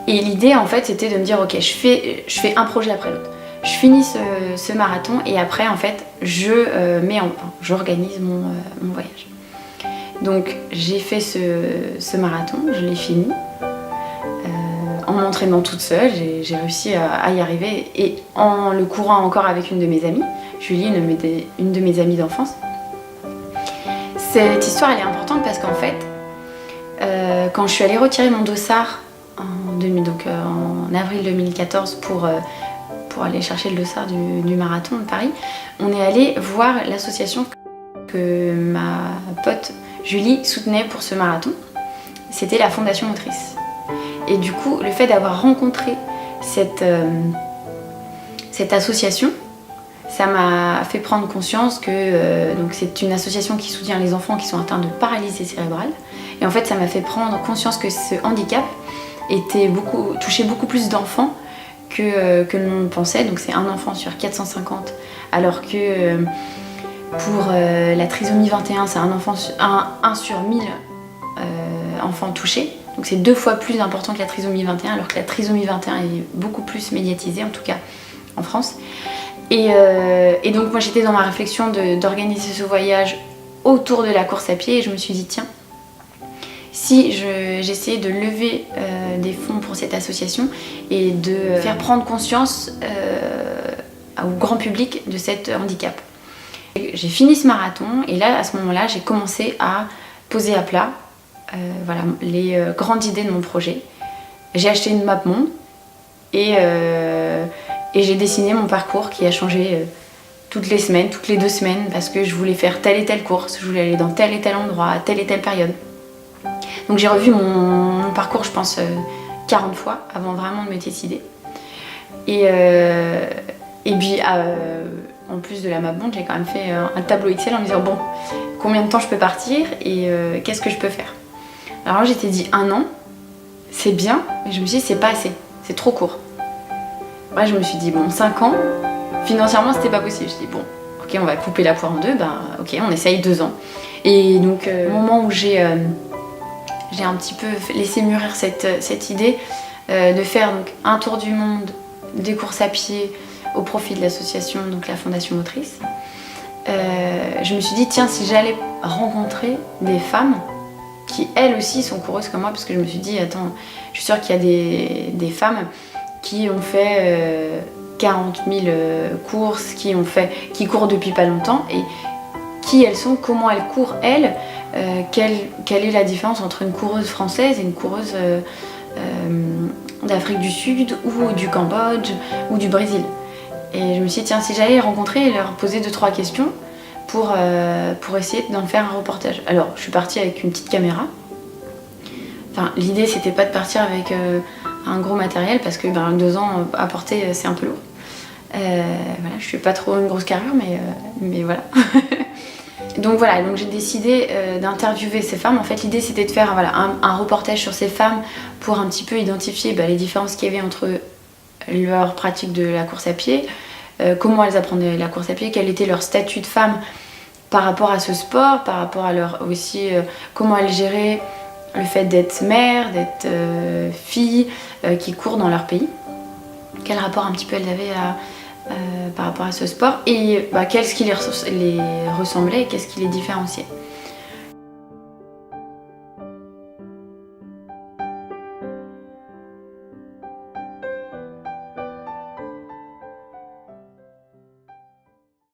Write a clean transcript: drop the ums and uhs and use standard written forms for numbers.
Et l'idée en fait c'était de me dire ok, je fais un projet après l'autre. Je finis ce marathon et après en fait j'organise mon voyage. Donc j'ai fait ce marathon, je l'ai fini. En m'entraînant toute seule, j'ai réussi à y arriver et en le courant encore avec une de mes amies, Julie, une de mes amies d'enfance. Cette histoire elle est importante parce qu'en fait, quand je suis allée retirer mon dossard en avril 2014 pour aller chercher le dossard du marathon de Paris, on est allé voir l'association que ma pote Julie soutenait pour ce marathon. C'était la Fondation Motrice. Et du coup, le fait d'avoir rencontré cette association, ça m'a fait prendre conscience que donc c'est une association qui soutient les enfants qui sont atteints de paralysie cérébrale. Et en fait, ça m'a fait prendre conscience que ce handicap touchait beaucoup plus d'enfants que l'on pensait. Donc c'est un enfant sur 450, alors que pour la trisomie 21, c'est un sur 1000 enfants touchés. Donc c'est 2 fois plus important que la trisomie 21, alors que la trisomie 21 est beaucoup plus médiatisée, en tout cas en France. Et donc moi j'étais dans ma réflexion d'organiser ce voyage autour de la course à pied et je me suis dit tiens, si j'essayais de lever des fonds pour cette association et de faire prendre conscience au grand public de cet handicap. J'ai fini ce marathon et là à ce moment-là j'ai commencé à poser à plat les grandes idées de mon projet. J'ai acheté une map monde et j'ai dessiné mon parcours qui a changé toutes les semaines, toutes les 2 semaines parce que je voulais faire telle et telle course, je voulais aller dans tel et tel endroit, à telle et telle période. Donc j'ai revu mon parcours je pense 40 fois avant vraiment de me décider. Et puis en plus de la map monde, j'ai quand même fait un tableau Excel en me disant bon, combien de temps je peux partir et qu'est-ce que je peux faire. Alors j'étais dit 1 an, c'est bien, mais je me suis dit c'est pas assez, c'est trop court. Ouais, je me suis dit bon, 5 ans, financièrement c'était pas possible. Je me suis dit bon, ok, on va couper la poire en 2, ok, on essaye 2 ans. Et donc au moment où j'ai un petit peu laissé mûrir cette idée de faire donc, un tour du monde des courses à pied au profit de l'association, donc la Fondation Motrice, je me suis dit tiens, si j'allais rencontrer des femmes qui elles aussi sont coureuses comme moi, parce que je me suis dit attends, je suis sûre qu'il y a des femmes qui ont fait 40 000 courses, qui courent depuis pas longtemps et qui elles sont, comment elles courent elles, quelle est la différence entre une coureuse française et une coureuse d'Afrique du Sud ou du Cambodge ou du Brésil. Et je me suis dit tiens, si j'allais les rencontrer et leur poser 2-3 questions pour essayer d'en faire un reportage. Alors je suis partie avec une petite caméra. Enfin l'idée c'était pas de partir avec un gros matériel parce que 2 ans à porter c'est un peu lourd. Voilà, je suis pas trop une grosse carrure mais voilà. Donc voilà, donc j'ai décidé d'interviewer ces femmes. En fait l'idée c'était de faire un reportage sur ces femmes pour un petit peu identifier les différences qu'il y avait entre leur pratique de la course à pied, comment elles apprenaient la course à pied, quel était leur statut de femme par rapport à ce sport, par rapport à leur aussi comment elles géraient le fait d'être mère, d'être fille qui courent dans leur pays, quel rapport un petit peu elles avaient par rapport à ce sport et qu'est-ce qui les ressemblait et qu'est-ce qui les différenciait.